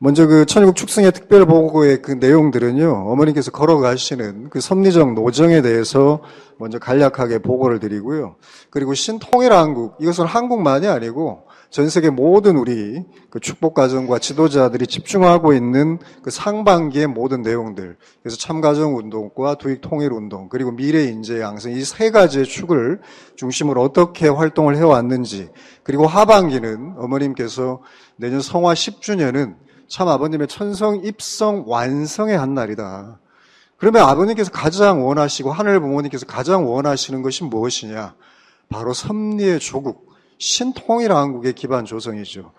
먼저 그 천일국 축승의 특별보고의 그 내용들은요, 어머님께서 걸어가시는 그 섭리적 노정에 대해서 먼저 간략하게 보고를 드리고요. 그리고 신통일한국, 이것은 한국만이 아니고 전 세계 모든 우리 그 축복가정과 지도자들이 집중하고 있는 그 상반기의 모든 내용들, 그래서 참가정운동과 두익통일운동, 그리고 미래인재 양성, 이 세 가지의 축을 중심으로 어떻게 활동을 해왔는지, 그리고 하반기는 어머님께서 내년 성화 10주년은 참 아버님의 천성 입성 완성의 한 날이다. 그러면 아버님께서 가장 원하시고 하늘 부모님께서 가장 원하시는 것이 무엇이냐? 바로 섭리의 조국, 신통일한국의 기반 조성이죠.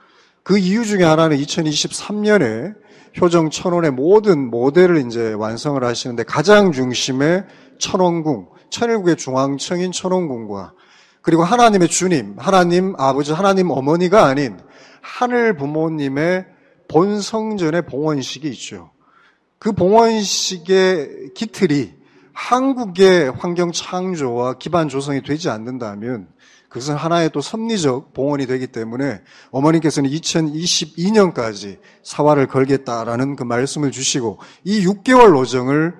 그 이유 중에 하나는 2023년에 효정 천원의 모든 모델을 이제 완성을 하시는데 가장 중심에 천원궁, 천일국의 중앙청인 천원궁과 그리고 하나님의 주님, 하나님 아버지, 하나님 어머니가 아닌 하늘 부모님의 본성전의 봉헌식이 있죠. 그 봉헌식의 기틀이 한국의 환경 창조와 기반 조성이 되지 않는다면 그것은 하나의 또 섭리적 봉헌이 되기 때문에 어머님께서는 2022년까지 사활을 걸겠다라는 그 말씀을 주시고 이 6개월 노정을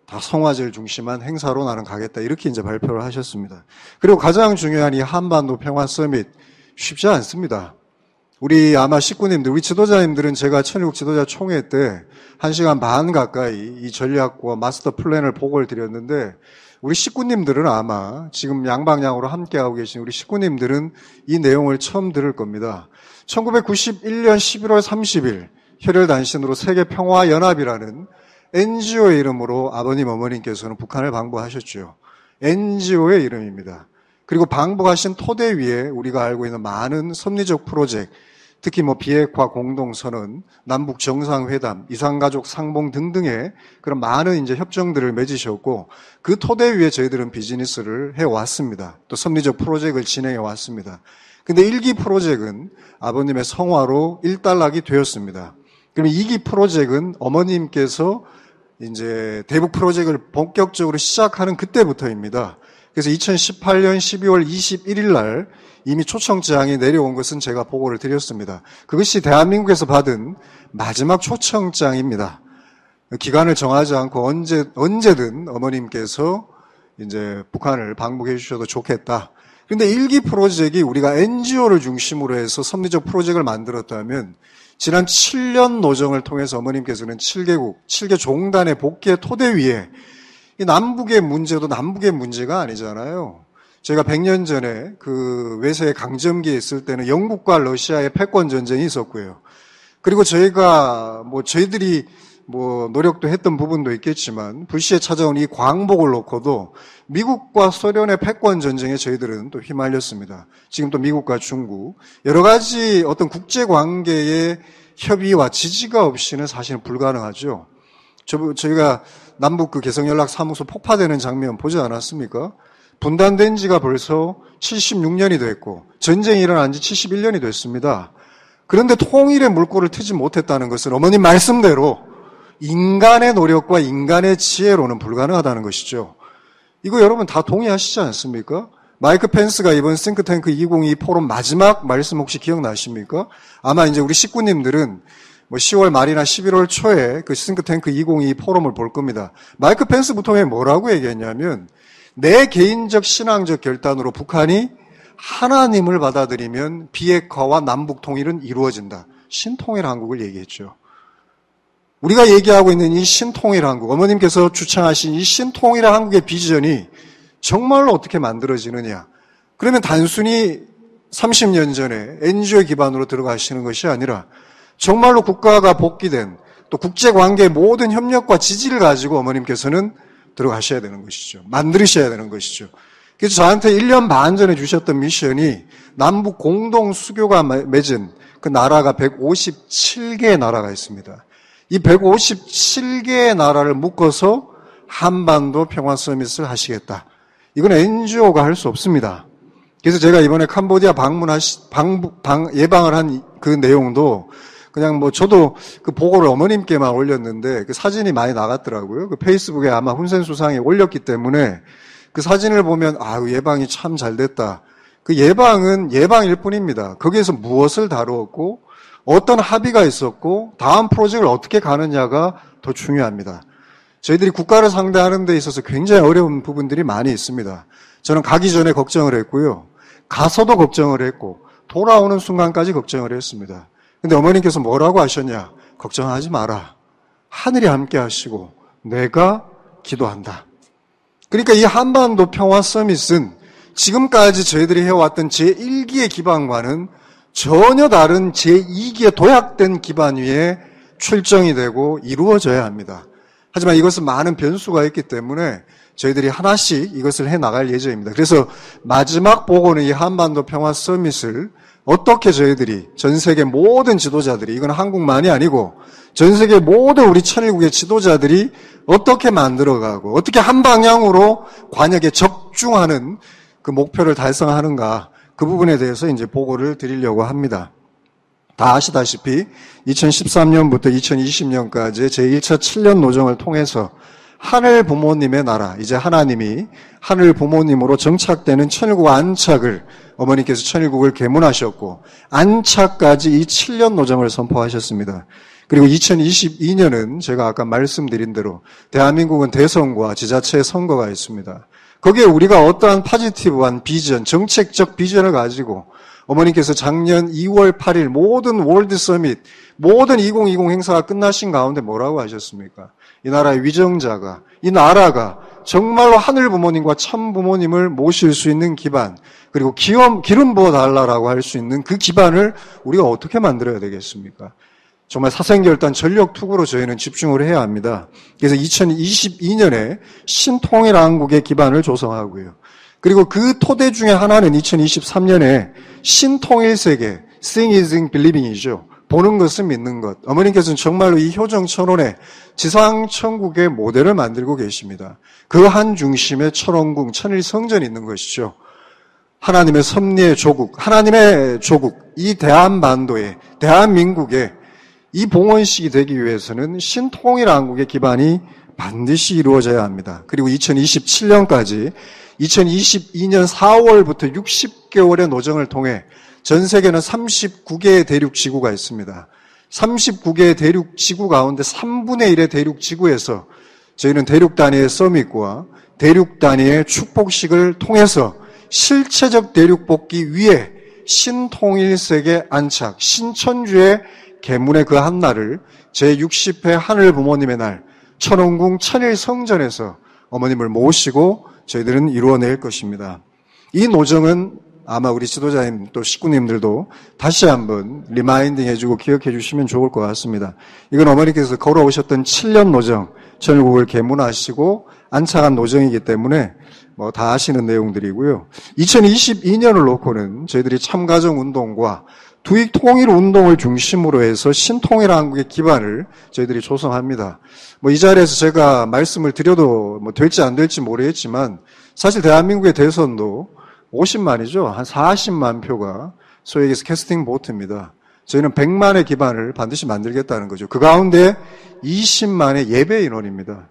다 성화제를 중심한 행사로 나는 가겠다 이렇게 이제 발표를 하셨습니다. 그리고 가장 중요한 이 한반도 평화 서밋 쉽지 않습니다. 우리 아마 식구님들, 우리 지도자님들은 제가 천일국 지도자 총회 때 1시간 반 가까이 이 전략과 마스터 플랜을 보고를 드렸는데 우리 식구님들은 아마 지금 양방향으로 함께하고 계신 우리 식구님들은 이 내용을 처음 들을 겁니다. 1991년 11월 30일 혈혈단신으로 세계평화연합이라는 NGO의 이름으로 아버님 어머님께서는 북한을 방북하셨죠. NGO의 이름입니다. 그리고 방북하신 토대 위에 우리가 알고 있는 많은 섭리적 프로젝트, 특히 비핵화 공동선언, 남북 정상회담, 이산가족 상봉 등등의 그런 많은 이제 협정들을 맺으셨고 그 토대 위에 저희들은 비즈니스를 해왔습니다. 또 섭리적 프로젝트를 진행해왔습니다. 근데 1기 프로젝트는 아버님의 성화로 일단락이 되었습니다. 그럼 2기 프로젝트는 어머님께서 이제 대북 프로젝트를 본격적으로 시작하는 그때부터입니다. 그래서 2018년 12월 21일 날 이미 초청장이 내려온 것은 제가 보고를 드렸습니다. 그것이 대한민국에서 받은 마지막 초청장입니다. 기간을 정하지 않고 언제든 어머님께서 이제 북한을 방북해 주셔도 좋겠다. 그런데 1기 프로젝트가 우리가 NGO를 중심으로 해서 섭리적 프로젝트를 만들었다면 지난 7년 노정을 통해서 어머님께서는 7개국, 7개 종단의 복귀의 토대 위에 이 남북의 문제도 남북의 문제가 아니잖아요. 제가 100년 전에 그 외세의 강점기에 있을 때는 영국과 러시아의 패권 전쟁이 있었고요. 그리고 저희들이 노력도 했던 부분도 있겠지만 불시에 찾아온 이 광복을 놓고도 미국과 소련의 패권 전쟁에 저희들은 또 휘말렸습니다. 지금 또 미국과 중국 여러 가지 어떤 국제 관계의 협의와 지지가 없이는 사실은 불가능하죠. 저희가 남북 그 개성연락사무소 폭파되는 장면 보지 않았습니까? 분단된 지가 벌써 76년이 됐고 전쟁이 일어난 지 71년이 됐습니다. 그런데 통일의 물꼬를 트지 못했다는 것은 어머님 말씀대로 인간의 노력과 인간의 지혜로는 불가능하다는 것이죠. 이거 여러분 다 동의하시지 않습니까? 마이크 펜스가 이번 싱크탱크 2022 포럼 마지막 말씀 혹시 기억나십니까? 아마 이제 우리 식구님들은 10월 말이나 11월 초에 그 싱크탱크 2022 포럼을 볼 겁니다. 마이크 펜스 부통령이 뭐라고 얘기했냐면 내 개인적 신앙적 결단으로 북한이 하나님을 받아들이면 비핵화와 남북 통일은 이루어진다. 신통일 한국을 얘기했죠. 우리가 얘기하고 있는 이 신통일 한국, 어머님께서 주창하신 이 신통일 한국의 비전이 정말로 어떻게 만들어지느냐. 그러면 단순히 30년 전에 NGO 기반으로 들어가시는 것이 아니라 정말로 국가가 복귀된 또 국제관계의 모든 협력과 지지를 가지고 어머님께서는 들어가셔야 되는 것이죠. 만드셔야 되는 것이죠. 그래서 저한테 1년 반 전에 주셨던 미션이 남북 공동 수교가 맺은 그 나라가 157개의 나라가 있습니다. 이 157개의 나라를 묶어서 한반도 평화 서밋을 하시겠다. 이건 NGO가 할 수 없습니다. 그래서 제가 이번에 캄보디아 예방을 한 그 내용도 그냥 저도 그 보고를 어머님께만 올렸는데 그 사진이 많이 나갔더라고요. 그 페이스북에 아마 훈센 수상이 올렸기 때문에 그 사진을 보면 예방이 참 잘 됐다. 그 예방은 예방일 뿐입니다. 거기에서 무엇을 다루었고 어떤 합의가 있었고 다음 프로젝트를 어떻게 가느냐가 더 중요합니다. 저희들이 국가를 상대하는 데 있어서 굉장히 어려운 부분들이 많이 있습니다. 저는 가기 전에 걱정을 했고요. 가서도 걱정을 했고 돌아오는 순간까지 걱정을 했습니다. 근데 어머님께서 뭐라고 하셨냐? 걱정하지 마라. 하늘이 함께 하시고 내가 기도한다. 그러니까 이 한반도 평화 서밋은 지금까지 저희들이 해왔던 제1기의 기반과는 전혀 다른 제2기의 도약된 기반 위에 출정이 되고 이루어져야 합니다. 하지만 이것은 많은 변수가 있기 때문에 저희들이 하나씩 이것을 해나갈 예정입니다. 그래서 마지막 보고는 이 한반도 평화 서밋을 어떻게 저희들이 전 세계 모든 지도자들이, 이건 한국만이 아니고 전 세계 모든 우리 천일국의 지도자들이 어떻게 만들어가고 어떻게 한 방향으로 관역에 적중하는 그 목표를 달성하는가, 그 부분에 대해서 이제 보고를 드리려고 합니다. 다 아시다시피 2013년부터 2020년까지 제1차 7년 노정을 통해서 하늘 부모님의 나라, 이제 하나님이 하늘 부모님으로 정착되는 천일국 안착을, 어머니께서 천일국을 개문하셨고 안착까지 이 7년 노정을 선포하셨습니다. 그리고 2022년은 제가 아까 말씀드린 대로 대한민국은 대선과 지자체 선거가 있습니다. 거기에 우리가 어떠한 포지티브한 비전, 정책적 비전을 가지고 어머니께서 작년 2월 8일 모든 월드 서밋, 모든 2020 행사가 끝나신 가운데 뭐라고 하셨습니까? 이 나라의 위정자가, 이 나라가 정말로 하늘 부모님과 참 부모님을 모실 수 있는 기반, 그리고 기름 부어달라고 할 수 있는 그 기반을 우리가 어떻게 만들어야 되겠습니까? 정말 사생결단 전력투구로 저희는 집중을 해야 합니다. 그래서 2022년에 신통일 한국의 기반을 조성하고요. 그리고 그 토대 중에 하나는 2023년에 신통일 세계, Seeing is Believing이죠. 보는 것은 믿는 것. 어머님께서는 정말로 이 효정천원의 지상천국의 모델을 만들고 계십니다. 그 한 중심에 천원궁, 천일성전이 있는 것이죠. 하나님의 섭리의 조국, 하나님의 조국, 이 대한반도에, 대한민국에 이 봉헌식이 되기 위해서는 신통일 한국의 기반이 반드시 이루어져야 합니다. 그리고 2027년까지 2022년 4월부터 60개월의 노정을 통해 전 세계는 39개의 대륙지구가 있습니다. 39개의 대륙지구 가운데 3분의 1의 대륙지구에서 저희는 대륙 단위의 서밋과 대륙 단위의 축복식을 통해서 실체적 대륙 복귀 위에 신통일세계 안착, 신천주의 계문의 그 한날을 제60회 하늘 부모님의 날 천원궁 천일성전에서 어머님을 모시고 저희들은 이루어낼 것입니다. 이 노정은 아마 우리 지도자님 또 식구님들도 다시 한번 리마인딩 해주고 기억해 주시면 좋을 것 같습니다. 이건 어머니께서 걸어오셨던 7년 노정, 천일국을 개문하시고 안착한 노정이기 때문에 뭐 다 아시는 내용들이고요. 2022년을 놓고는 저희들이 참가정 운동과 두익 통일 운동을 중심으로 해서 신통일 한국의 기반을 저희들이 조성합니다. 뭐 이 자리에서 제가 말씀을 드려도 뭐 될지 안 될지 모르겠지만 사실 대한민국의 대선도 50만이죠. 한 40만 표가 소위 얘기해서 캐스팅 보트입니다. 저희는 100만의 기반을 반드시 만들겠다는 거죠. 그 가운데 20만의 예배 인원입니다.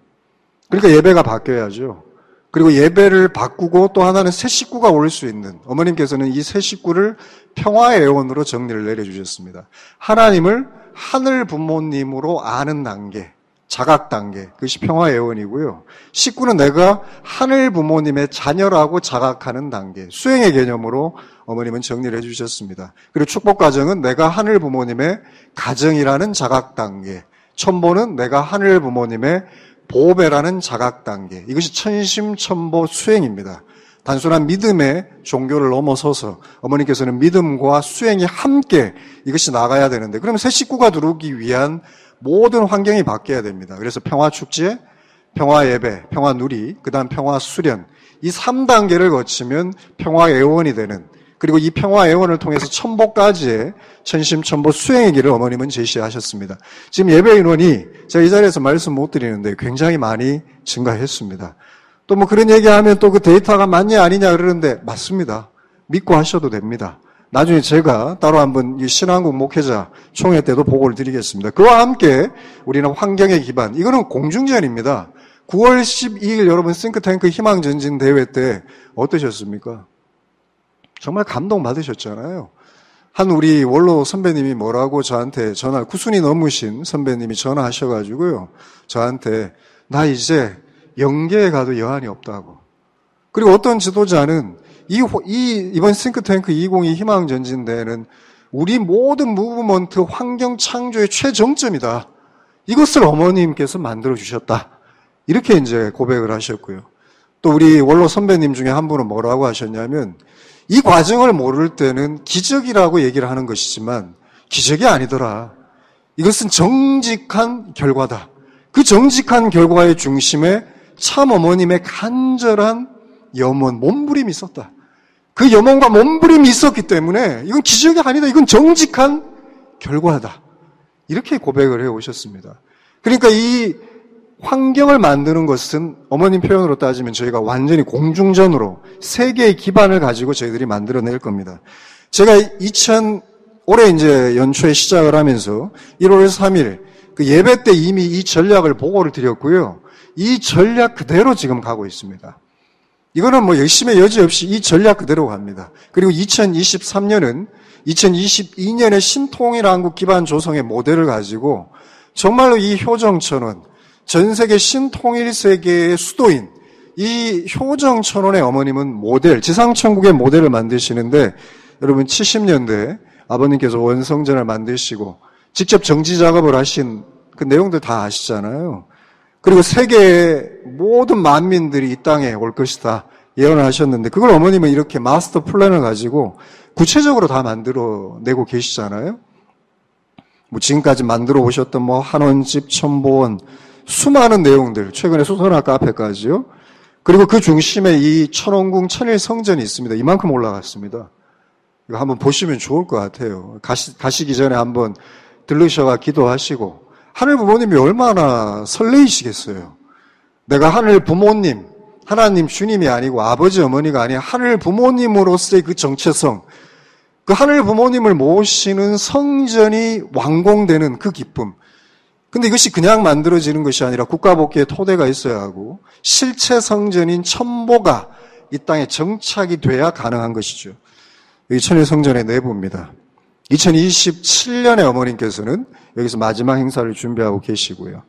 그러니까 예배가 바뀌어야죠. 그리고 예배를 바꾸고 또 하나는 새 식구가 올 수 있는, 어머님께서는 이 새 식구를 평화의 애원으로 정리를 내려주셨습니다. 하나님을 하늘 부모님으로 아는 단계, 자각 단계, 그것이 평화의 애원이고요. 식구는 내가 하늘 부모님의 자녀라고 자각하는 단계, 수행의 개념으로 어머님은 정리를 해주셨습니다. 그리고 축복 가정은 내가 하늘 부모님의 가정이라는 자각 단계, 첨보는 내가 하늘 부모님의 보배라는 자각 단계, 이것이 천심천보 수행입니다. 단순한 믿음의 종교를 넘어서서 어머니께서는 믿음과 수행이 함께 이것이 나가야 되는데, 그러면 새 식구가 들어오기 위한 모든 환경이 바뀌어야 됩니다. 그래서 평화축제, 평화예배, 평화누리, 그 다음 평화수련, 이 3단계를 거치면 평화애원이 되는, 그리고 이 평화애원을 통해서 천보까지의 천심천보 수행의 길을 어머님은 제시하셨습니다. 지금 예배 인원이 제가 이 자리에서 말씀 못 드리는데 굉장히 많이 증가했습니다. 또 뭐 그런 얘기하면 또 그 데이터가 맞냐 아니냐 그러는데 맞습니다. 믿고 하셔도 됩니다. 나중에 제가 따로 한번 이 신한국 목회자 총회 때도 보고를 드리겠습니다. 그와 함께 우리는 환경의 기반, 이거는 공중전입니다. 9월 12일 여러분 싱크탱크 희망전진 대회 때 어떠셨습니까? 정말 감동받으셨잖아요. 한 우리 원로 선배님이 뭐라고 저한테 구순이 넘으신 선배님이 전화하셔가지고요. 저한테 나 이제 영계에 가도 여한이 없다고. 그리고 어떤 지도자는 이번 싱크탱크 2022 희망전진대회는 우리 모든 무브먼트 환경 창조의 최정점이다. 이것을 어머님께서 만들어주셨다. 이렇게 이제 고백을 하셨고요. 또 우리 원로 선배님 중에 한 분은 뭐라고 하셨냐면 이 과정을 모를 때는 기적이라고 얘기를 하는 것이지만 기적이 아니더라. 이것은 정직한 결과다. 그 정직한 결과의 중심에 참 어머님의 간절한 염원, 몸부림이 있었다. 그 염원과 몸부림이 있었기 때문에 이건 기적이 아니다. 이건 정직한 결과다. 이렇게 고백을 해오셨습니다. 그러니까 이 환경을 만드는 것은 어머님 표현으로 따지면 저희가 완전히 공중전으로 세계의 기반을 가지고 저희들이 만들어낼 겁니다. 제가 올해 이제 연초에 시작을 하면서 1월 3일 그 예배 때 이미 이 전략을 보고를 드렸고요. 이 전략 그대로 지금 가고 있습니다. 이거는 뭐 열심의 여지 없이 이 전략 그대로 갑니다. 그리고 2023년은 2022년의 신통일한국 기반 조성의 모델을 가지고 정말로 이 효정천원, 전 세계 신통일 세계의 수도인 이 효정천원의 어머님은 모델, 지상천국의 모델을 만드시는데 여러분 70년대 아버님께서 원성전을 만드시고 직접 정지 작업을 하신 그 내용들 다 아시잖아요. 그리고 세계의 모든 만민들이 이 땅에 올 것이다 예언을 하셨는데 그걸 어머님은 이렇게 마스터 플랜을 가지고 구체적으로 다 만들어내고 계시잖아요. 뭐 지금까지 만들어 오셨던 뭐 한원집, 첨보원 수많은 내용들, 최근에 수선화 카페까지요. 그리고 그 중심에 이 천원궁 천일성전이 있습니다. 이만큼 올라갔습니다. 이거 한번 보시면 좋을 것 같아요. 가시기 전에 한번 들르셔가 기도하시고 하늘 부모님이 얼마나 설레이시겠어요. 내가 하늘 부모님, 하나님 주님이 아니고 아버지 어머니가 아닌 하늘 부모님으로서의 그 정체성, 그 하늘 부모님을 모시는 성전이 완공되는 그 기쁨. 근데 이것이 그냥 만들어지는 것이 아니라 국가복귀의 토대가 있어야 하고 실체 성전인 첨보가 이 땅에 정착이 돼야 가능한 것이죠. 여기 천일성전의 내부입니다. 2027년에 어머님께서는 여기서 마지막 행사를 준비하고 계시고요.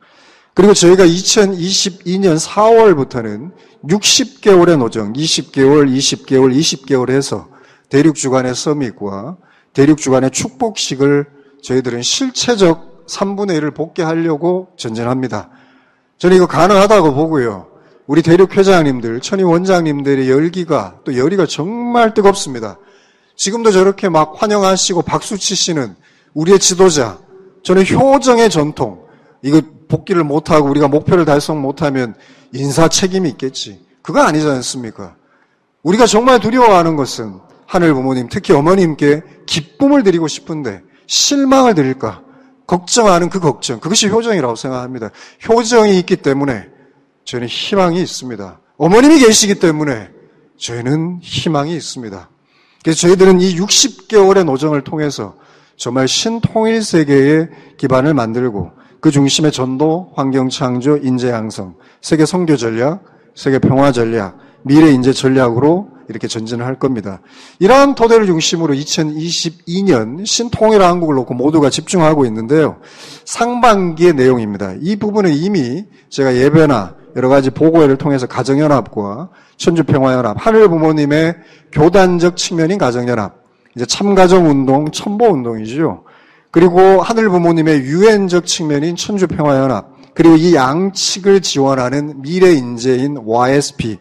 그리고 저희가 2022년 4월부터는 60개월의 노정, 20개월, 20개월, 20개월 해서 대륙주간의 서밋과 대륙주간의 축복식을 저희들은 실체적 3분의 1을 복귀하려고 전진합니다. 저는 이거 가능하다고 보고요. 우리 대륙회장님들, 천희 원장님들의 열기가 또 열의가 정말 뜨겁습니다. 지금도 저렇게 막 환영하시고 박수 치시는 우리의 지도자, 저는 효정의 전통, 이거 복귀를 못하고 우리가 목표를 달성 못하면 인사 책임이 있겠지. 그거 아니지 않습니까? 우리가 정말 두려워하는 것은 하늘 부모님, 특히 어머님께 기쁨을 드리고 싶은데 실망을 드릴까? 걱정하는 그 걱정, 그것이 효정이라고 생각합니다. 효정이 있기 때문에 저희는 희망이 있습니다. 어머님이 계시기 때문에 저희는 희망이 있습니다. 그래서 저희들은 이 60개월의 노정을 통해서 정말 신통일 세계의 기반을 만들고 그 중심에 전도, 환경창조, 인재양성, 세계 선교 전략, 세계 평화 전략, 미래 인재 전략으로 이렇게 전진을 할 겁니다. 이러한 토대를 중심으로 2022년 신통일 한국을 놓고 모두가 집중하고 있는데요. 상반기의 내용입니다. 이 부분은 이미 제가 예배나 여러 가지 보고회를 통해서 가정연합과 천주평화연합, 하늘 부모님의 교단적 측면인 가정연합, 이제 참가정운동, 첨보운동이죠. 그리고 하늘 부모님의 유엔적 측면인 천주평화연합, 그리고 이 양측을 지원하는 미래인재인 YSP,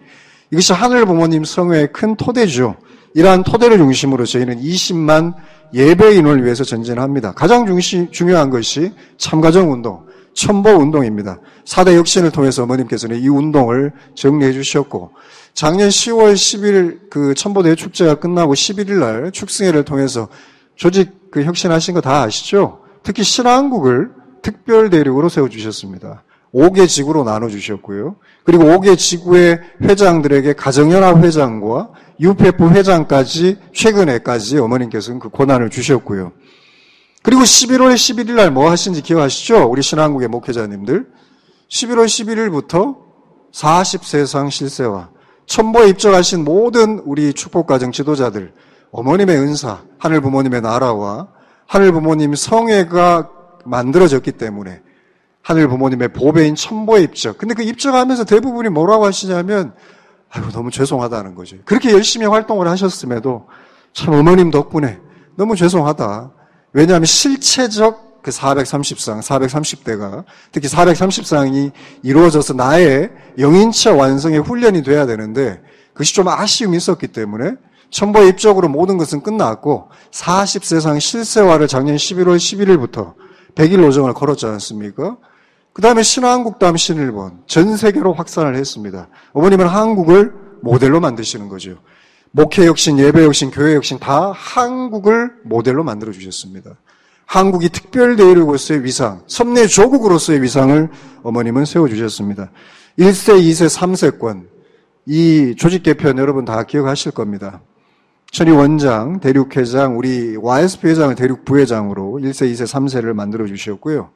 이것이 하늘 부모님 성회의 큰 토대죠. 이러한 토대를 중심으로 저희는 20만 예배인을 위해서 전진합니다. 가장 중요한 것이 참가정운동, 첨보운동입니다. 4대 혁신을 통해서 어머님께서는 이 운동을 정리해 주셨고, 작년 10월 10일 그 첨보대회 축제가 끝나고 11일 날 축승회를 통해서 조직 그 혁신하신 거 다 아시죠? 특히 신한국을 특별 대륙으로 세워주셨습니다. 5개 지구로 나눠주셨고요. 그리고 5개 지구의 회장들에게 가정연합 회장과 UPF 회장까지 최근에까지 어머님께서는 그 권한을 주셨고요. 그리고 11월 11일 날 뭐 하신지 기억하시죠? 우리 신한국의 목회자님들. 11월 11일부터 40세상 실세와 첨보에 입적하신 모든 우리 축복가정 지도자들, 어머님의 은사, 하늘 부모님의 나라와 하늘 부모님 성회가 만들어졌기 때문에 하늘 부모님의 보배인 천보의 입적. 근데 그 입적하면서 대부분이 뭐라고 하시냐면 아이고 너무 죄송하다는 거죠. 그렇게 열심히 활동을 하셨음에도 참 어머님 덕분에 너무 죄송하다. 왜냐하면 실체적 그 430상, 430대가 특히 430상이 이루어져서 나의 영인체 완성의 훈련이 돼야 되는데 그것이 좀 아쉬움이 있었기 때문에 천보의 입적으로 모든 것은 끝났고 40세상 실세화를 작년 11월 11일부터 100일 노정을 걸었지 않습니까? 그 다음에 신한국담 신일본 전 세계로 확산을 했습니다. 어머님은 한국을 모델로 만드시는 거죠. 목회 혁신, 예배 혁신, 교회 혁신 다 한국을 모델로 만들어 주셨습니다. 한국이 특별대의로서의 위상, 섭내 조국으로서의 위상을 어머님은 세워주셨습니다. 1세, 2세, 3세권 이 조직 개편 여러분 다 기억하실 겁니다. 천희 원장, 대륙회장, 우리 YSP 회장을 대륙 부회장으로 1세, 2세, 3세를 만들어 주셨고요.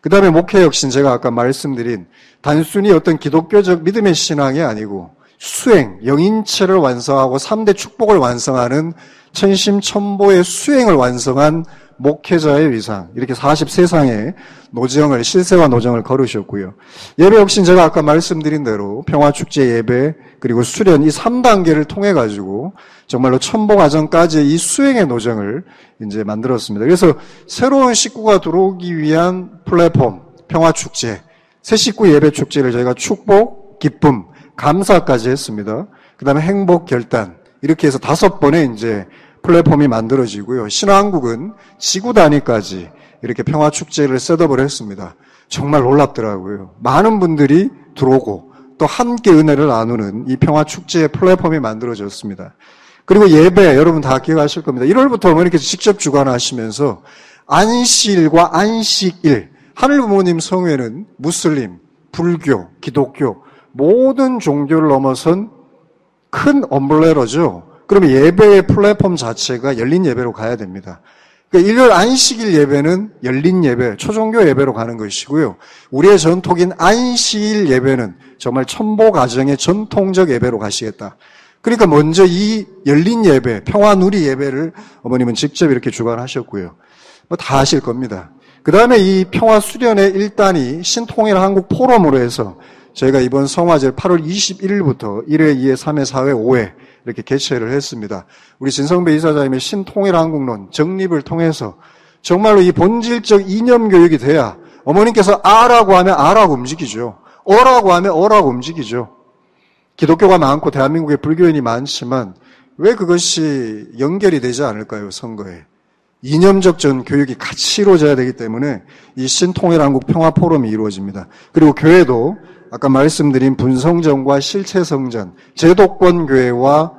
그 다음에 목회 혁신 제가 아까 말씀드린 단순히 어떤 기독교적 믿음의 신앙이 아니고 수행, 영인체를 완성하고 3대 축복을 완성하는 천심천보의 수행을 완성한 목회자의 위상, 이렇게 43상의 노정을, 실세와 노정을 걸으셨고요. 예배 혁신 제가 아까 말씀드린 대로 평화축제 예배, 그리고 수련 이 3단계를 통해가지고 정말로 천보과정까지 이 수행의 노정을 이제 만들었습니다. 그래서 새로운 식구가 들어오기 위한 플랫폼, 평화축제, 새 식구 예배축제를 저희가 축복, 기쁨, 감사까지 했습니다. 그 다음에 행복 결단, 이렇게 해서 5번의 이제 플랫폼이 만들어지고요. 신한국은 지구 단위까지 이렇게 평화축제를 셋업을 했습니다. 정말 놀랍더라고요. 많은 분들이 들어오고 또 함께 은혜를 나누는 이 평화축제의 플랫폼이 만들어졌습니다. 그리고 예배 여러분 다 기억하실 겁니다. 1월부터 어머니께서 직접 주관하시면서 안식일과 안식일, 하늘 부모님 성회는 무슬림, 불교, 기독교 모든 종교를 넘어선 큰 엄브레러죠. 그러면 예배의 플랫폼 자체가 열린 예배로 가야 됩니다. 그러니까 일요일 안식일 예배는 열린 예배, 초종교 예배로 가는 것이고요. 우리의 전통인 안식일 예배는 정말 천보 가정의 전통적 예배로 가시겠다. 그러니까 먼저 이 열린 예배, 평화누리 예배를 어머님은 직접 이렇게 주관하셨고요. 뭐 다 아실 겁니다. 그 다음에 이 평화수련의 1단이 신통일 한국 포럼으로 해서 저희가 이번 성화제 8월 21일부터 1회, 2회, 3회, 4회, 5회 이렇게 개최를 했습니다. 우리 진성배 이사장님의 신통일 한국론 정립을 통해서 정말로 이 본질적 이념 교육이 돼야 어머님께서 아라고 하면 아라고 움직이죠. 어라고 하면 어라고 움직이죠. 기독교가 많고 대한민국에 불교인이 많지만 왜 그것이 연결이 되지 않을까요? 선거에. 이념적 전 교육이 같이 이루어져야 되기 때문에 이 신통일 한국 평화 포럼이 이루어집니다. 그리고 교회도 아까 말씀드린 분성전과 실체성전, 제도권 교회와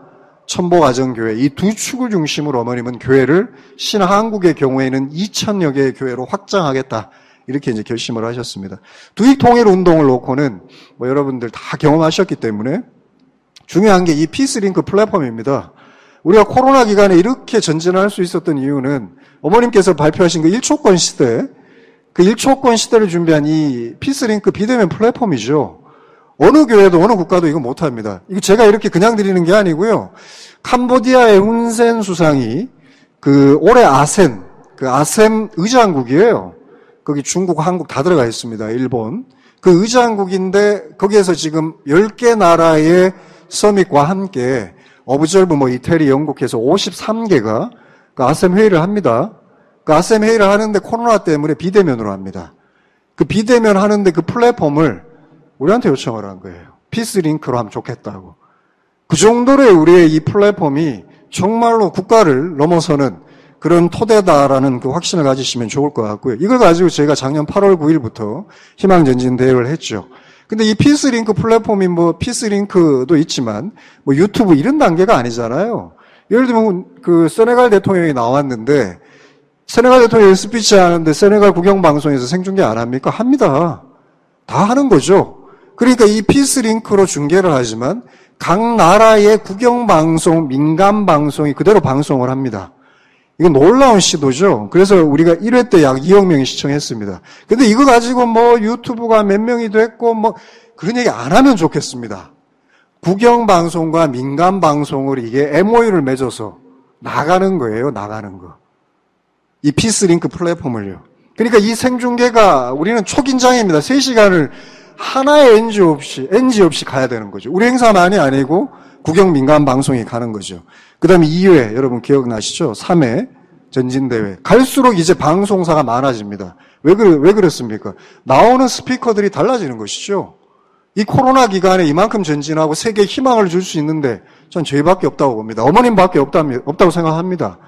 천보가정교회 이 두 축을 중심으로 어머님은 교회를 신한국의 경우에는 2,000여 개의 교회로 확장하겠다. 이렇게 이제 결심을 하셨습니다. 두익통일 운동을 놓고는 뭐 여러분들 다 경험하셨기 때문에 중요한 게 이 피스링크 플랫폼입니다. 우리가 코로나 기간에 이렇게 전진할 수 있었던 이유는 어머님께서 발표하신 그 1초권 시대, 그 1초권 시대를 준비한 이 피스링크 비대면 플랫폼이죠. 어느 교회도 어느 국가도 이거 못합니다. 이거 제가 이렇게 그냥 드리는 게 아니고요. 캄보디아의 훈센 수상이 그 올해 아셈 의장국이에요. 거기 중국, 한국 다 들어가 있습니다. 일본. 그 의장국인데 거기에서 지금 10개 나라의 서밋과 함께 어브저브 이태리, 영국에서 53개가 그 아셈 회의를 합니다. 그 아셈 회의를 하는데 코로나 때문에 비대면으로 합니다. 그 비대면 하는데 그 플랫폼을 우리한테 요청을 한 거예요. 피스링크로 하면 좋겠다고. 그 정도로 우리의 이 플랫폼이 정말로 국가를 넘어서는 그런 토대다라는 그 확신을 가지시면 좋을 것 같고요. 이걸 가지고 저희가 작년 8월 9일부터 희망전진 대회를 했죠. 근데 이 피스링크 플랫폼이 피스링크도 있지만 유튜브 이런 단계가 아니잖아요. 예를 들면 그 세네갈 대통령이 나왔는데 세네갈 대통령이 스피치 하는데 세네갈 국영방송에서 생중계 안 합니까? 합니다. 다 하는 거죠. 그러니까 이 피스링크로 중계를 하지만 각 나라의 국영방송, 민간방송이 그대로 방송을 합니다. 이건 놀라운 시도죠. 그래서 우리가 1회 때 약 2억 명이 시청했습니다. 근데 이거 가지고 유튜브가 몇 명이 됐고 그런 얘기 안 하면 좋겠습니다. 국영방송과 민간방송을 이게 MOU를 맺어서 나가는 거예요, 나가는 거. 이 피스링크 플랫폼을요. 그러니까 이 생중계가 우리는 초긴장입니다. 3시간을 하나의 NG 없이 가야 되는 거죠. 우리 행사만이 아니고 국영 민간 방송이 가는 거죠. 그 다음에 2회, 여러분 기억나시죠? 3회 전진대회. 갈수록 이제 방송사가 많아집니다. 왜 그렇습니까? 나오는 스피커들이 달라지는 것이죠. 이 코로나 기간에 이만큼 전진하고 세계에 희망을 줄 수 있는데 전 저희밖에 없다고 봅니다. 어머님밖에 없다고 생각합니다.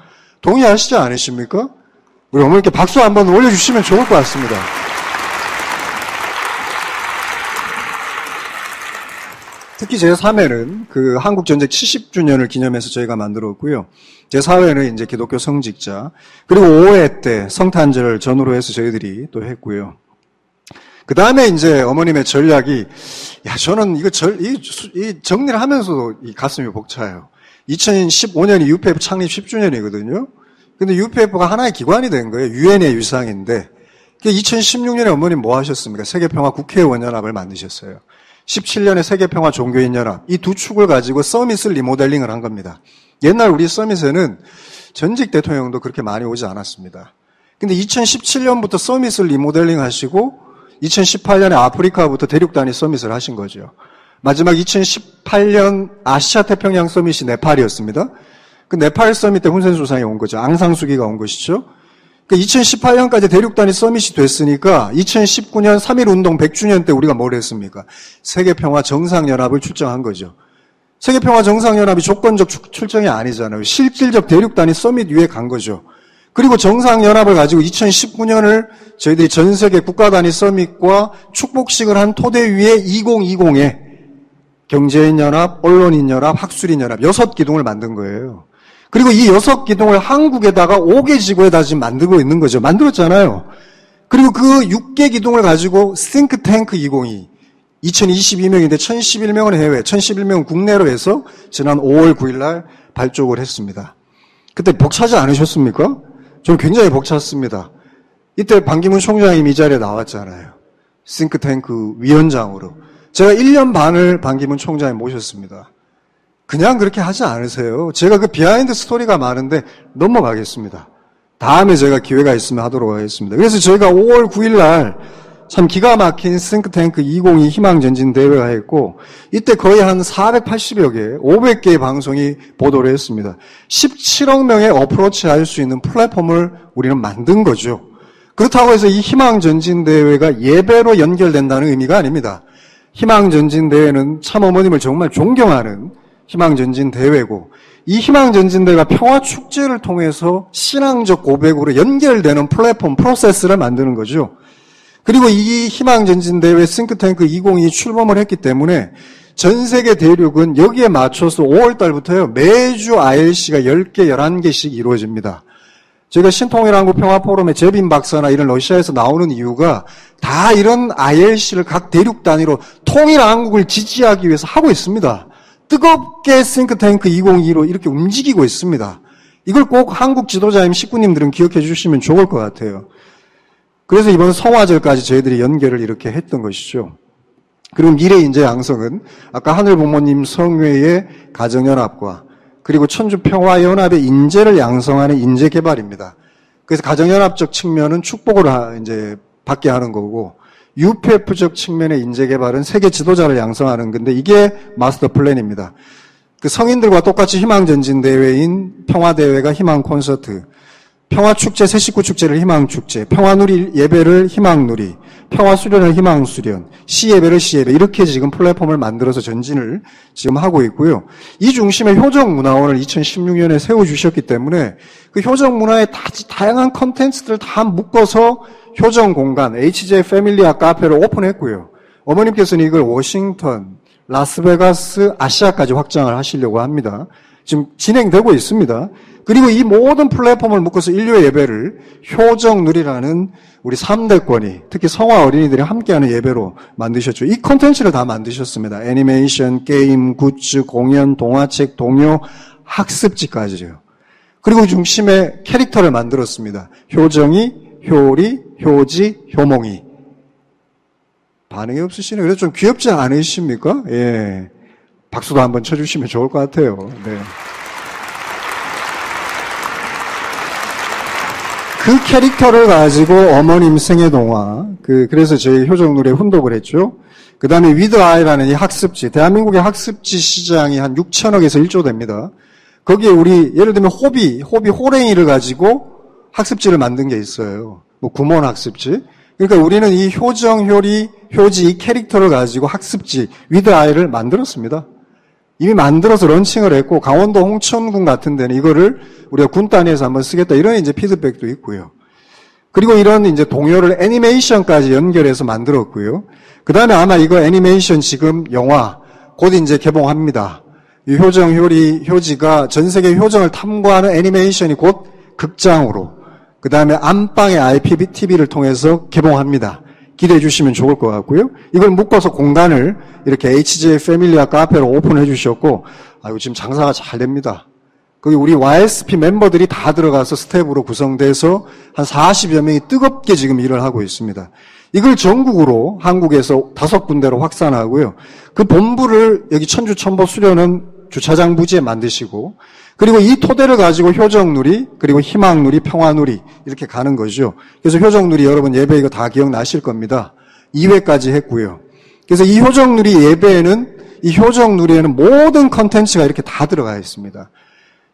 동의하시지 않으십니까? 우리 어머니께 박수 한번 올려주시면 좋을 것 같습니다. 특히 제3회는 그 한국 전쟁 70주년을 기념해서 저희가 만들었고요. 제4회는 이제 기독교 성직자, 그리고 5회 때 성탄절 전후로 해서 저희들이 또 했고요. 그 다음에 이제 어머님의 전략이, 저는 이 정리를 하면서도 이 가슴이 벅차요. 2015년이 UPF 창립 10주년이거든요. 근데 UPF가 하나의 기관이 된 거예요. 유엔의 유상인데, 2016년에 어머님 뭐 하셨습니까? 세계평화 국회의원연합을 만드셨어요. 17년에 세계평화 종교인연합, 이 두 축을 가지고 서밋을 리모델링을 한 겁니다. 옛날 우리 서밋에는 전직 대통령도 그렇게 많이 오지 않았습니다. 근데 2017년부터 서밋을 리모델링 하시고 2018년에 아프리카부터 대륙 단위 서밋을 하신 거죠. 마지막 2018년 아시아 태평양 서밋이 네팔이었습니다. 그 네팔 서밋 때 훈센 수상이 온 거죠. 앙상수기가 온 것이죠. 2018년까지 대륙 단위 서밋이 됐으니까 2019년 3.1운동 100주년 때 우리가 뭘 했습니까? 세계평화 정상연합을 출정한 거죠. 세계평화 정상연합이 조건적 출정이 아니잖아요. 실질적 대륙 단위 서밋 위에 간 거죠. 그리고 정상연합을 가지고 2019년을 저희들이 전 세계 국가 단위 서밋과 축복식을 한 토대 위에 2020에 경제인연합, 언론인연합, 학술인연합 6기둥을 만든 거예요. 그리고 이 6기둥을 한국에다가 5개 지구에다 지금 만들고 있는 거죠. 만들었잖아요. 그리고 그 6개 기둥을 가지고 싱크탱크 2022, 2022명인데 1011명은 해외, 1011명은 국내로 해서 지난 5월 9일 날 발족을 했습니다. 그때 벅차지 않으셨습니까? 저는 굉장히 벅찼습니다. 이때 반기문 총장이 이 자리에 나왔잖아요. 싱크탱크 위원장으로. 제가 1년 반을 반기문 총장이 모셨습니다. 그냥 그렇게 하지 않으세요. 제가 그 비하인드 스토리가 많은데 넘어가겠습니다. 다음에 제가 기회가 있으면 하도록 하겠습니다. 그래서 저희가 5월 9일 날 참 기가 막힌 싱크탱크 2022 희망전진 대회가 했고, 이때 거의 한 480여 개, 500개의 방송이 보도를 했습니다. 17억 명의 어프로치 할 수 있는 플랫폼을 우리는 만든 거죠. 그렇다고 해서 이 희망전진 대회가 예배로 연결된다는 의미가 아닙니다. 희망전진 대회는 참 어머님을 정말 존경하는 희망전진 대회고, 이 희망전진 대회가 평화축제를 통해서 신앙적 고백으로 연결되는 플랫폼, 프로세스를 만드는 거죠. 그리고 이 희망전진 대회 싱크탱크 2022 출범을 했기 때문에 전 세계 대륙은 여기에 맞춰서 5월 달부터요, 매주 ILC가 10개, 11개씩 이루어집니다. 저희가 신통일한국 평화포럼의 제빈 박사나 이런 러시아에서 나오는 이유가 다 이런 ILC를 각 대륙 단위로 통일한국을 지지하기 위해서 하고 있습니다. 뜨겁게 싱크탱크 2022로 이렇게 움직이고 있습니다. 이걸 꼭 한국 지도자님, 식구님들은 기억해 주시면 좋을 것 같아요. 그래서 이번 성화절까지 저희들이 연결을 이렇게 했던 것이죠. 그리고 미래인재 양성은 아까 하늘부모님 성회의 가정연합과 그리고 천주평화연합의 인재를 양성하는 인재개발입니다. 그래서 가정연합적 측면은 축복을 이제 받게 하는 거고, UPF적 측면의 인재개발은 세계 지도자를 양성하는 건데, 이게 마스터 플랜입니다. 그 성인들과 똑같이 희망전진대회인 평화대회가 희망콘서트, 평화축제, 새식구축제를 희망축제, 평화누리 예배를 희망누리, 평화수련을 희망수련, 시예배를 시예배, 이렇게 지금 플랫폼을 만들어서 전진을 지금 하고 있고요. 이 중심에 효정문화원을 2016년에 세워주셨기 때문에 그 효정문화의 다양한 컨텐츠들을 다 묶어서 효정공간, HJ 패밀리아 카페를 오픈했고요. 어머님께서는 이걸 워싱턴, 라스베가스, 아시아까지 확장을 하시려고 합니다. 지금 진행되고 있습니다. 그리고 이 모든 플랫폼을 묶어서 인류의 예배를 효정누리라는 우리 3대권이, 특히 성화 어린이들이 함께하는 예배로 만드셨죠. 이 콘텐츠를 다 만드셨습니다. 애니메이션, 게임, 굿즈, 공연, 동화책, 동요, 학습지까지요. 그리고 중심에 캐릭터를 만들었습니다. 효정이, 효리, 효지, 효몽이. 반응이 없으시네요. 그래서 좀 귀엽지 않으십니까? 예. 박수도 한번 쳐주시면 좋을 것 같아요. 네. 그 캐릭터를 가지고 어머님 생애동화, 그래서 저희 효정누리에 훈독을 했죠. 그 다음에 위드 아이라는 이 학습지, 대한민국의 학습지 시장이 한 6천억에서 1조 됩니다. 거기에 우리, 예를 들면 호비 호랭이를 가지고 학습지를 만든 게 있어요. 뭐 구몬 학습지. 그러니까 우리는 이 효정, 효리, 효지 이 캐릭터를 가지고 학습지, 위드 아이를 만들었습니다. 이미 만들어서 런칭을 했고, 강원도 홍천군 같은 데는 이거를 우리가 군 단위에서 한번 쓰겠다. 이런 이제 피드백도 있고요. 그리고 이런 이제 동요를 애니메이션까지 연결해서 만들었고요. 그 다음에 아마 이거 애니메이션 지금 영화 곧 이제 개봉합니다. 이 효정, 효리, 효지가 전 세계 효정을 탐구하는 애니메이션이 곧 극장으로, 그 다음에 안방의 IPTV를 통해서 개봉합니다. 기대해 주시면 좋을 것 같고요. 이걸 묶어서 공간을 이렇게 HJ 패밀리아 카페로 오픈해 주셨고, 이거 지금 장사가 잘 됩니다. 거기 우리 YSP 멤버들이 다 들어가서 스텝으로 구성돼서 한 40여 명이 뜨겁게 지금 일을 하고 있습니다. 이걸 전국으로 한국에서 5군데로 확산하고요. 그 본부를 여기 천주 천보 수련원 주차장 부지에 만드시고, 그리고 이 토대를 가지고 효정누리, 그리고 희망누리, 평화누리 이렇게 가는 거죠. 그래서 효정누리 여러분 예배 이거 다 기억나실 겁니다. 2회까지 했고요. 그래서 이 효정누리 예배에는, 이 효정누리에는 모든 컨텐츠가 이렇게 다 들어가 있습니다.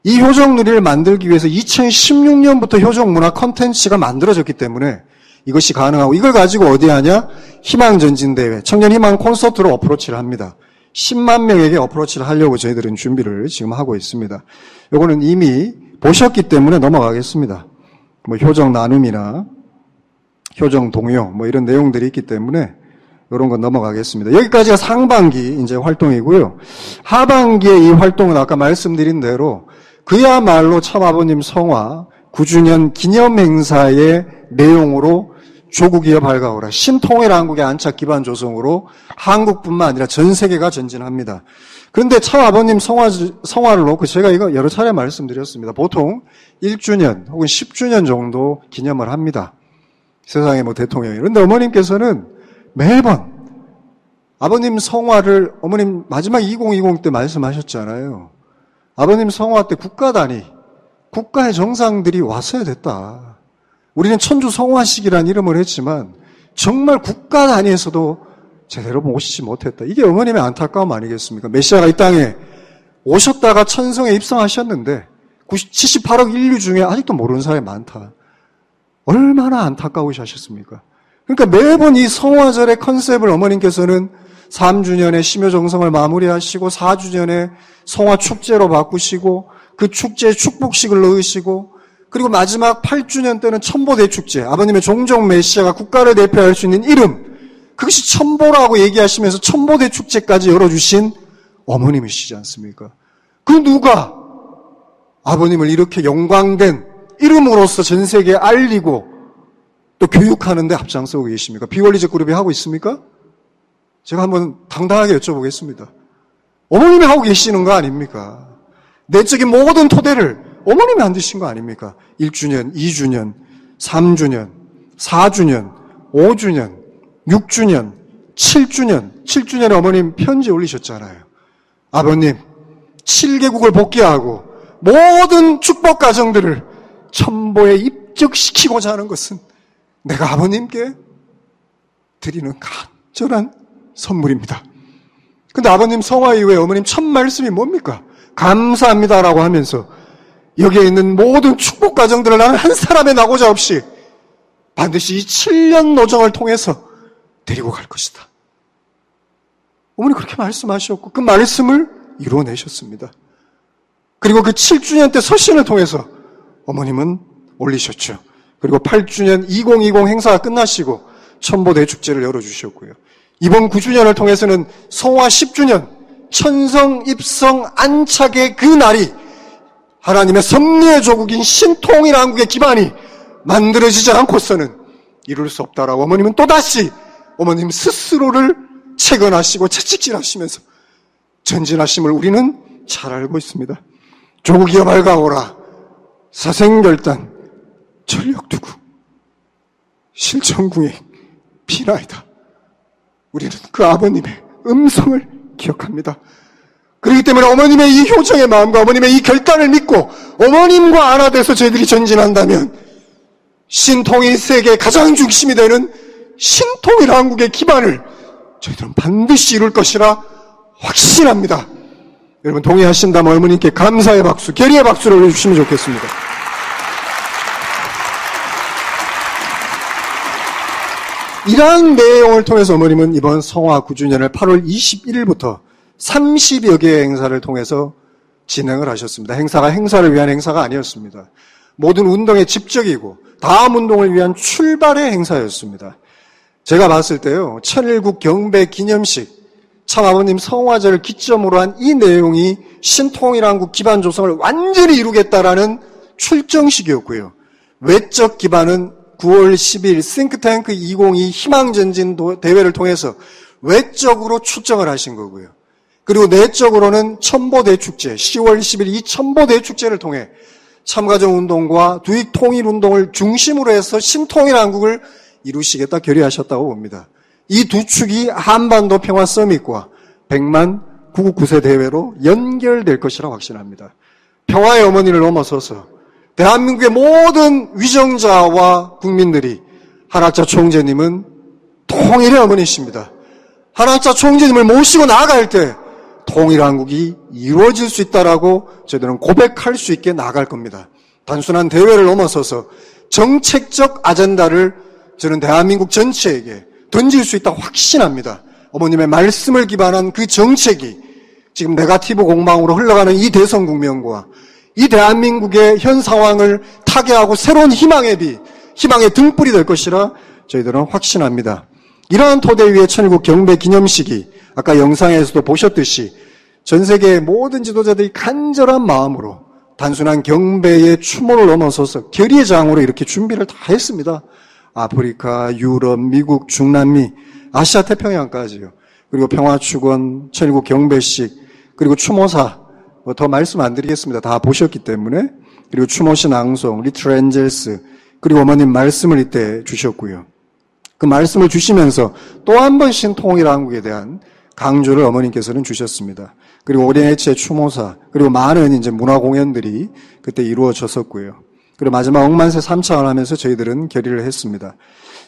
이 효정누리를 만들기 위해서 2016년부터 효정문화 컨텐츠가 만들어졌기 때문에 이것이 가능하고, 이걸 가지고 어디 하냐? 희망전진대회, 청년희망 콘서트로 어프로치를 합니다. 10만 명에게 어프로치를 하려고 저희들은 준비를 지금 하고 있습니다. 요거는 이미 보셨기 때문에 넘어가겠습니다. 뭐 효정 나눔이나 효정 동요 뭐 이런 내용들이 있기 때문에 이런 건 넘어가겠습니다. 여기까지가 상반기 이제 활동이고요. 하반기에 이 활동은 아까 말씀드린 대로 그야말로 참아버님 성화 9주년 기념행사의 내용으로 조국이여 밝아오라, 신통일 한국의 안착 기반 조성으로 한국뿐만 아니라 전 세계가 전진합니다. 그런데 참아버님 성화를 놓고 제가 이거 여러 차례 말씀드렸습니다. 보통 1주년 혹은 10주년 정도 기념을 합니다. 세상의 뭐 대통령이. 그런데 어머님께서는 매번 아버님 성화를, 어머님 마지막 2020 때 말씀하셨잖아요. 아버님 성화 때 국가 단위, 국가의 정상들이 왔어야 됐다. 우리는 천주 성화식이라는 이름을 했지만 정말 국가 단위에서도 제대로 모시지 못했다. 이게 어머님의 안타까움 아니겠습니까? 메시아가 이 땅에 오셨다가 천성에 입성하셨는데 78억 인류 중에 아직도 모르는 사람이 많다. 얼마나 안타까우셨습니까? 그러니까 매번 이 성화절의 컨셉을 어머님께서는 3주년에 심효정성을 마무리하시고 4주년에 성화축제로 바꾸시고 그 축제에 축복식을 넣으시고, 그리고 마지막 8주년 때는 천보대축제, 아버님의 종종 메시아가 국가를 대표할 수 있는 이름, 그것이 천보라고 얘기하시면서 천보대축제까지 열어주신 어머님이시지 않습니까? 그 누가 아버님을 이렇게 영광된 이름으로서 전 세계에 알리고 또 교육하는 데 앞장서고 계십니까? 비원리적 그룹이 하고 있습니까? 제가 한번 당당하게 여쭤보겠습니다. 어머님이 하고 계시는 거 아닙니까? 내적인 모든 토대를 어머님이 만드신 거 아닙니까? 1주년, 2주년, 3주년, 4주년, 5주년, 6주년, 7주년에 어머님 편지 올리셨잖아요. 아버님, 7개국을 복귀하고 모든 축복 가정들을 천보에 입적시키고자 하는 것은 내가 아버님께 드리는 간절한 선물입니다. 근데 아버님 성화 이후에 어머님 첫 말씀이 뭡니까? 감사합니다라고 하면서 여기에 있는 모든 축복 가정들을 나는 한 사람의 낙오자 없이 반드시 이 7년 노정을 통해서 데리고 갈 것이다. 어머니 그렇게 말씀하셨고 그 말씀을 이루어내셨습니다. 그리고 그 7주년 때 서신을 통해서 어머님은 올리셨죠. 그리고 8주년 2020 행사가 끝나시고 천보대축제를 열어주셨고요. 이번 9주년을 통해서는 성화 10주년 천성 입성 안착의 그 날이 하나님의 섭리의 조국인 신통일 한국의 기반이 만들어지지 않고서는 이룰 수 없다라고 어머님은 또다시 어머님 스스로를 채건하시고 채찍질하시면서 전진하심을 우리는 잘 알고 있습니다. 조국이여 밝아오라, 사생결단, 전력투구, 실천궁의 비나이다. 우리는 그 아버님의 음성을 기억합니다. 그렇기 때문에 어머님의 이 효정의 마음과 어머님의 이 결단을 믿고 어머님과 하나 돼서 저희들이 전진한다면 신통일 세계의 가장 중심이 되는 신통일 한국의 기반을 저희들은 반드시 이룰 것이라 확신합니다. 여러분 동의하신다면 어머님께 감사의 박수, 결의의 박수를 올려주시면 좋겠습니다. 이러한 내용을 통해서 어머님은 이번 성화 9주년을 8월 21일부터 30여 개의 행사를 통해서 진행을 하셨습니다. 행사가 행사를 위한 행사가 아니었습니다. 모든 운동의 집적이고 다음 운동을 위한 출발의 행사였습니다. 제가 봤을 때요, 천일국 경배 기념식, 참 아버님 성화제를 기점으로 한 이 내용이 신통일한국 기반 조성을 완전히 이루겠다라는 출정식이었고요. 외적 기반은 9월 10일 싱크탱크 2022 희망전진 대회를 통해서 외적으로 출정을 하신 거고요. 그리고 내적으로는 첨보대축제, 10월 10일 이 첨보대축제를 통해 참가정운동과 두익통일운동을 중심으로 해서 신통일한국을 이루시겠다 결의하셨다고 봅니다. 이 두 축이 한반도 평화 서밋과 100만 999세 대회로 연결될 것이라 확신합니다. 평화의 어머니를 넘어서서 대한민국의 모든 위정자와 국민들이 한학자 총재님은 통일의 어머니십니다. 한학자 총재님을 모시고 나아갈 때 통일한국이 이루어질 수 있다라고 저희들은 고백할 수 있게 나아갈 겁니다. 단순한 대회를 넘어서서 정책적 아젠다를 저는 대한민국 전체에게 던질 수 있다고 확신합니다. 어머님의 말씀을 기반한 그 정책이 지금 네거티브 공방으로 흘러가는 이 대선 국면과 이 대한민국의 현 상황을 타개하고 새로운 희망의 등불이 될 것이라 저희들은 확신합니다. 이러한 토대 위에 천일국 경배 기념식이 아까 영상에서도 보셨듯이 전 세계의 모든 지도자들이 간절한 마음으로 단순한 경배의 추모를 넘어서서 결의의 장으로 이렇게 준비를 다 했습니다. 아프리카, 유럽, 미국, 중남미, 아시아 태평양까지요. 그리고 평화축원, 천일국 경배식, 그리고 추모사, 더 말씀 안 드리겠습니다. 다 보셨기 때문에. 그리고 추모시 낭송, 리틀 엔젤스, 그리고 어머님 말씀을 이때 주셨고요. 그 말씀을 주시면서 또 한 번 신통일한국에 대한 강조를 어머님께서는 주셨습니다. 그리고 오리엔해치의 추모사, 그리고 많은 이제 문화 공연들이 그때 이루어졌었고요. 그리고 마지막 억만세 3차원 하면서 저희들은 결의를 했습니다.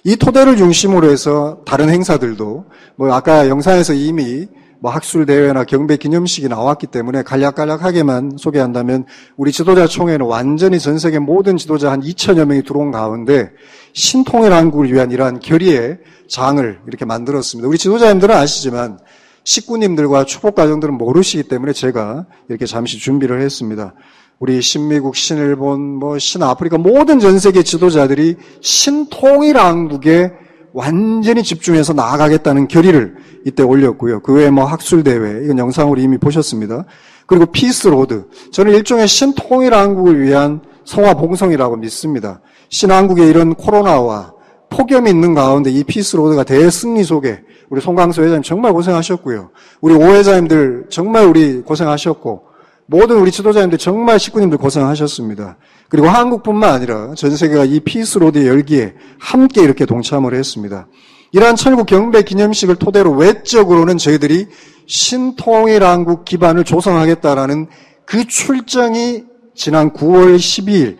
이 토대를 중심으로 해서 다른 행사들도 아까 영상에서 이미 학술대회나 경배 기념식이 나왔기 때문에 간략하게만 소개한다면 우리 지도자 총회는 완전히 전 세계 모든 지도자 한 2천여 명이 들어온 가운데 신통일한국을 위한 이러한 결의의 장을 이렇게 만들었습니다. 우리 지도자님들은 아시지만 식구님들과 축복가정들은 모르시기 때문에 제가 이렇게 잠시 준비를 했습니다. 우리 신미국, 신일본, 신아프리카 모든 전 세계 지도자들이 신통일한국에 완전히 집중해서 나아가겠다는 결의를 이때 올렸고요. 그 외에 학술대회, 이건 영상으로 이미 보셨습니다. 그리고 피스로드. 저는 일종의 신통일한국을 위한 성화봉성이라고 믿습니다. 신한국의 이런 코로나와 폭염이 있는 가운데 이 피스로드가 대승리 속에 우리 송광수 회장님 정말 고생하셨고요. 우리 오 회장님들 정말 우리 고생하셨고 모든 우리 지도자님들 정말 식구님들 고생하셨습니다. 그리고 한국뿐만 아니라 전 세계가 이 피스로드의 열기에 함께 이렇게 동참을 했습니다. 이러한 천일국 경배 기념식을 토대로 외적으로는 저희들이 신통일한국 기반을 조성하겠다라는 그 출정이 지난 9월 12일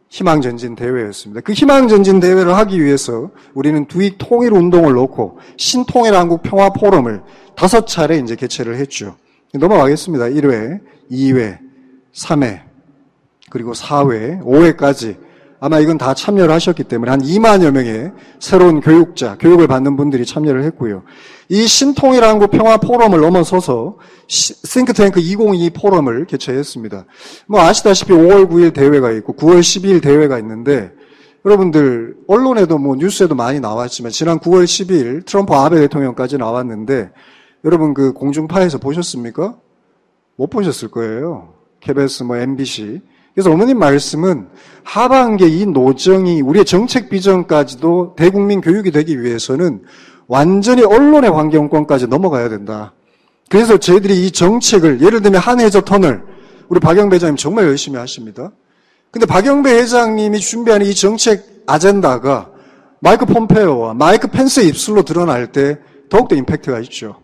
희망전진 대회였습니다. 그 희망전진 대회를 하기 위해서 우리는 두익 통일 운동을 놓고 신통일한국 평화 포럼을 5차례 이제 개최를 했죠. 넘어가겠습니다. 1회, 2회, 3회, 그리고 4회, 5회까지 아마 이건 다 참여를 하셨기 때문에 한 2만여 명의 새로운 교육을 받는 분들이 참여를 했고요. 이 신통일한국 평화 포럼을 넘어서서 싱크탱크 2022 포럼을 개최했습니다. 아시다시피 5월 9일 대회가 있고 9월 12일 대회가 있는데 여러분들 언론에도 뉴스에도 많이 나왔지만 지난 9월 12일 트럼프 아베 대통령까지 나왔는데 여러분 그 공중파에서 보셨습니까? 못 보셨을 거예요. KBS, MBC. 그래서 어머님 말씀은 하반기에 이 노정이 우리의 정책 비전까지도 대국민 교육이 되기 위해서는 완전히 언론의 환경권까지 넘어가야 된다. 그래서 저희들이 이 정책을 예를 들면 한해저 터널 우리 박영배 회장님 정말 열심히 하십니다. 근데 박영배 회장님이 준비하는 이 정책 아젠다가 마이크 폼페오와 마이크 펜스의 입술로 드러날 때 더욱더 임팩트가 있죠.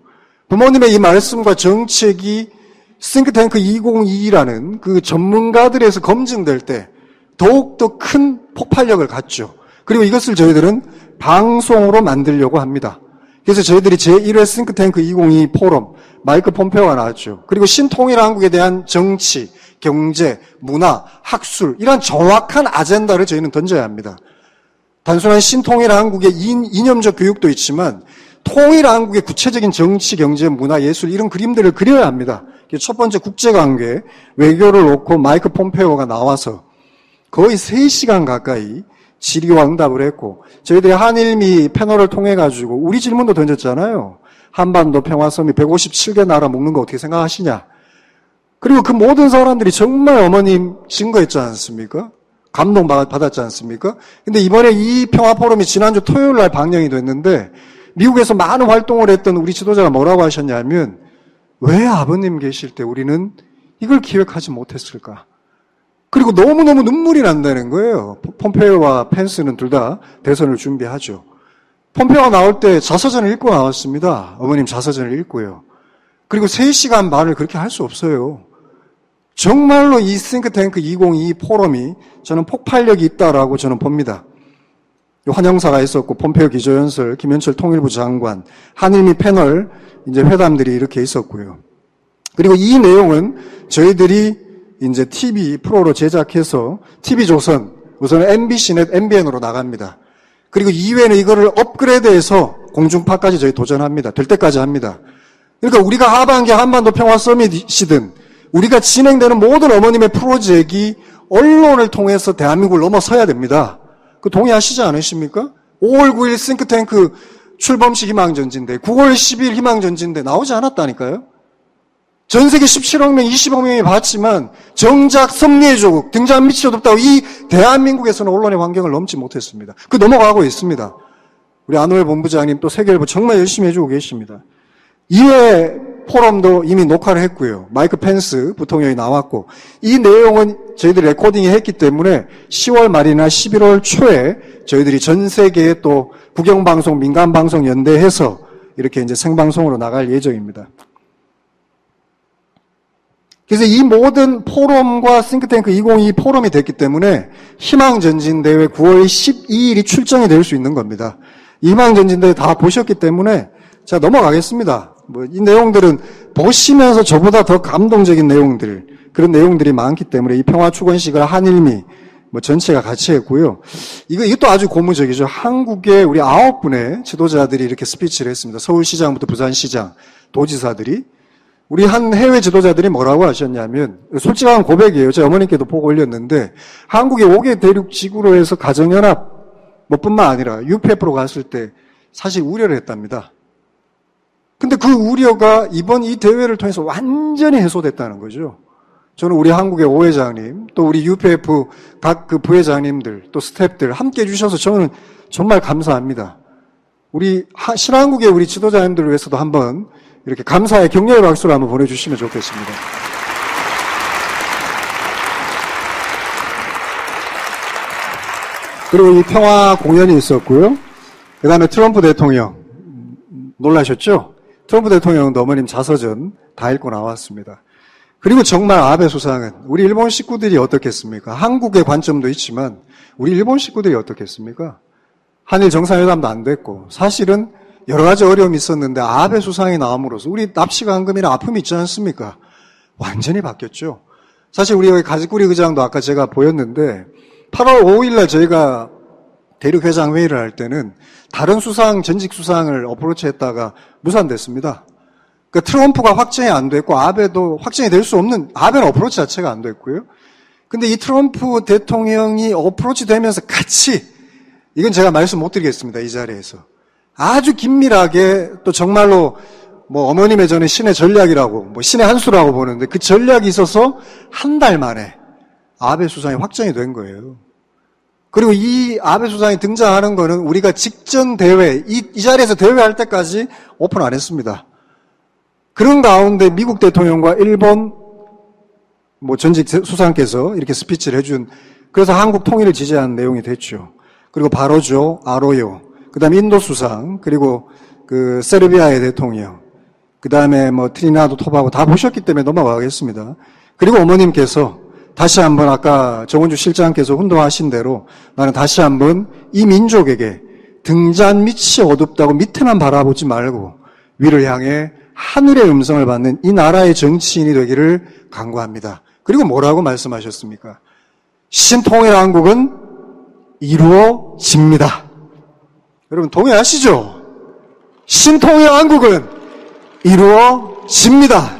부모님의 이 말씀과 정책이 싱크탱크 2022라는 그 전문가들에서 검증될 때 더욱더 큰 폭발력을 갖죠. 그리고 이것을 저희들은 방송으로 만들려고 합니다. 그래서 저희들이 제1회 싱크탱크 2022 포럼, 마이크 폼페오가 나왔죠. 그리고 신통일 한국에 대한 정치, 경제, 문화, 학술, 이런 정확한 아젠다를 저희는 던져야 합니다. 단순한 신통일 한국의 이념적 교육도 있지만 통일 한국의 구체적인 정치, 경제, 문화, 예술 이런 그림들을 그려야 합니다. 첫 번째 국제관계, 외교를 놓고 마이크 폼페오가 나와서 거의 3시간 가까이 질의와 응답을 했고 저희들이 한일미 패널을 통해 가지고 우리 질문도 던졌잖아요. 한반도 평화섬이 157개 나라 먹는 거 어떻게 생각하시냐. 그리고 그 모든 사람들이 정말 어머님 증거했지 않습니까? 감동받았지 않습니까? 근데 이번에 이 평화포럼이 지난주 토요일 날 방영이 됐는데 미국에서 많은 활동을 했던 우리 지도자가 뭐라고 하셨냐면 왜 아버님 계실 때 우리는 이걸 기획하지 못했을까? 그리고 너무너무 눈물이 난다는 거예요. 폼페오와 펜스는 둘 다 대선을 준비하죠. 폼페오가 나올 때 자서전을 읽고 나왔습니다. 어머님 자서전을 읽고요. 그리고 3시간 반을 그렇게 할 수 없어요. 정말로 이 싱크탱크 2022 포럼이 저는 폭발력이 있다라고 저는 봅니다. 환영사가 있었고 폼페오 기조연설, 김현철 통일부 장관, 한일미 패널 이제 회담들이 이렇게 있었고요. 그리고 이 내용은 저희들이 이제 TV 프로로 제작해서 TV조선, 우선 MBC넷, MBN으로 나갑니다. 그리고 2회는 이거를 업그레이드해서 공중파까지 저희 도전합니다. 될 때까지 합니다. 그러니까 우리가 하반기 한반도 평화 서밋이든 우리가 진행되는 모든 어머님의 프로젝트이 언론을 통해서 대한민국을 넘어서야 됩니다. 그 동의하시지 않으십니까? 5월 9일 싱크탱크 출범식 희망전진대, 9월 10일 희망전진대 나오지 않았다니까요? 전 세계 17억 명, 20억 명이 봤지만 정작 섭리의 조국, 등잔 밑이 어둡다고 이 대한민국에서는 언론의 환경을 넘지 못했습니다. 그 넘어가고 있습니다. 우리 안호일 본부장님 또 세계일보 정말 열심히 해주고 계십니다. 2회 포럼도 이미 녹화를 했고요. 마이크 펜스 부통령이 나왔고 이 내용은 저희들이 레코딩이 했기 때문에 10월 말이나 11월 초에 저희들이 전 세계에 또 국영방송, 민간방송 연대해서 이렇게 이제 생방송으로 나갈 예정입니다. 그래서 이 모든 포럼과 싱크탱크 2022 포럼이 됐기 때문에 희망전진대회 9월 12일이 출정이 될 수 있는 겁니다. 희망전진대회 다 보셨기 때문에 자 넘어가겠습니다. 이 내용들은 보시면서 저보다 더 감동적인 내용들, 그런 내용들이 많기 때문에 이 평화축원식을 한일미 전체가 같이 했고요. 이것도 아주 고무적이죠. 한국의 우리 9분의 지도자들이 이렇게 스피치를 했습니다. 서울시장부터 부산시장, 도지사들이. 우리 한 해외 지도자들이 뭐라고 하셨냐면, 솔직한 고백이에요. 제 어머니께도 보고 올렸는데, 한국의 5개 대륙 지구로 해서 가정연합, 뿐만 아니라 UPF로 갔을 때 사실 우려를 했답니다. 근데 그 우려가 이번 이 대회를 통해서 완전히 해소됐다는 거죠. 저는 우리 한국의 오 회장님, 또 우리 UPF 각 그 부회장님들, 또 스태프들 함께 해주셔서 저는 정말 감사합니다. 우리 신한국의 우리 지도자님들을 위해서도 한번 이렇게 감사의 격려의 박수를 한번 보내주시면 좋겠습니다. 그리고 이 평화 공연이 있었고요. 그 다음에 트럼프 대통령, 놀라셨죠? 트럼프 대통령도 어머님 자서전 다 읽고 나왔습니다. 그리고 정말 아베 수상은 우리 일본 식구들이 어떻겠습니까? 한국의 관점도 있지만 우리 일본 식구들이 어떻겠습니까? 한일 정상회담도 안 됐고 사실은 여러 가지 어려움이 있었는데 아베 수상이 나옴으로써 우리 납치강금이나 아픔이 있지 않습니까? 완전히 바뀌었죠. 사실 우리 여기 가지꾸리 의장도 아까 제가 보였는데 8월 5일 날 저희가 대륙회장 회의를 할 때는 다른 수상, 전직 수상을 어프로치했다가 무산됐습니다. 그러니까 트럼프가 확정이 안 됐고 아베도 확정이 될 수 없는, 아베는 어프로치 자체가 안 됐고요. 근데 이 트럼프 대통령이 어프로치 되면서 같이, 이건 제가 말씀 못 드리겠습니다. 이 자리에서. 아주 긴밀하게 또 정말로 어머님의 저는 신의 전략이라고, 신의 한 수라고 보는데 그 전략이 있어서 한 달 만에 아베 수상이 확정이 된 거예요. 그리고 이 아베 수상이 등장하는 거는 우리가 직전 대회, 이 자리에서 대회할 때까지 오픈 안 했습니다. 그런 가운데 미국 대통령과 일본 전직 수상께서 이렇게 스피치를 해준, 그래서 한국 통일을 지지하는 내용이 됐죠. 그리고 바로조, 아로요, 그 다음에 인도 수상, 그리고 그 세르비아의 대통령, 그 다음에 트리나도 토바고 다 보셨기 때문에 넘어가겠습니다. 그리고 어머님께서 다시 한번 아까 정원주 실장께서 훈동하신 대로 나는 다시 한번 이 민족에게 등잔 밑이 어둡다고 밑에만 바라보지 말고 위를 향해 하늘의 음성을 받는 이 나라의 정치인이 되기를 간구합니다. 그리고 뭐라고 말씀하셨습니까? 신통일 한국은 이루어집니다. 여러분 동의하시죠? 신통일 한국은 이루어집니다.